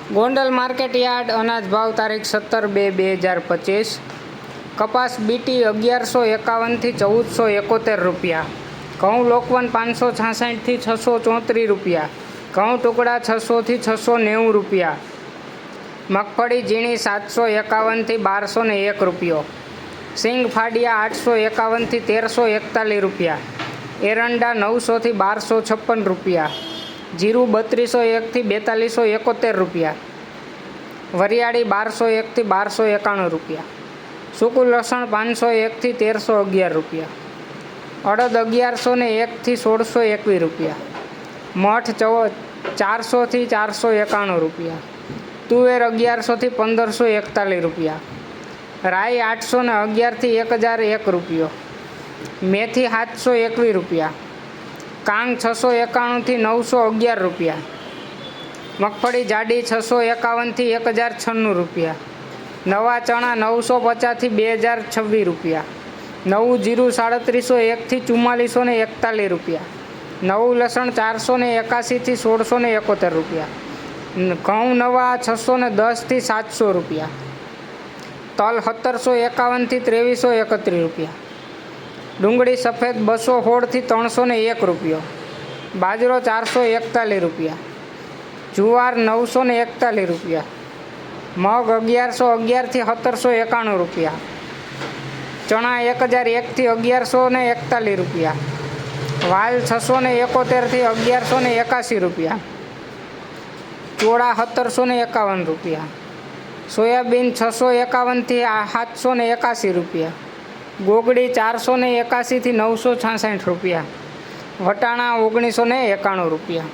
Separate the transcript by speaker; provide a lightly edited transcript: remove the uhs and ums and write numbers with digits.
Speaker 1: Gondal market yard અનાજ ભાવ તારીખ 17/2/2025। કપાસ બીટી 1151 થી 1471 રૂપિયા, ઘઉં લોકવન 566 થી 634 રૂપિયા, ઘઉં ટુકડા 600 થી 690 રૂપિયા, મગફળી ઝીણી 751 થી 1201 રૂપિયો, સિંગ ફાડિયા 851 થી 1341 રૂપિયા, એરંડા 900 થી 1256 રૂપિયા, જીરું 3201 થી 4271 રૂપિયા, વરિયાળી 1201 થી 1291 રૂપિયા, સૂકું લસણ 501 થી 1311 રૂપિયા, અડદ 1101 થી 1621 રૂપિયા, મઠ 400 થી 491 રૂપિયા, તુવેર 1100 થી 1541 રૂપિયા, રાઈ 811 થી 1001 રૂપિયો, મેથી 721 રૂપિયા, કાંગ 691 થી 911 રૂપિયા, મગફળી જાડી 651 થી 1096 રૂપિયા, નવા ચણા 950 થી 2026 રૂપિયા, નવું જીરું 3701 થી 4441 રૂપિયા, નવું લસણ 481 થી 1671 રૂપિયા, ઘઉં નવા 610 થી 700 રૂપિયા, તલ 1751 થી 2331 રૂપિયા, ડુંગળી સફેદ 216 થી 301 રૂપિયો, બાજરો 441 રૂપિયા, જુવાર 941 રૂપિયા, મગ 1111 થી 1791 રૂપિયા, ચણા 1001 થી 1141 રૂપિયા, વાલ 671 થી 1181 રૂપિયા, ચોળા 1751 રૂપિયા, સોયાબીન 651 થી 781 રૂપિયા, ગોગડી 481 થી 966 રૂપિયા, વટાણા 1991 રૂપિયા।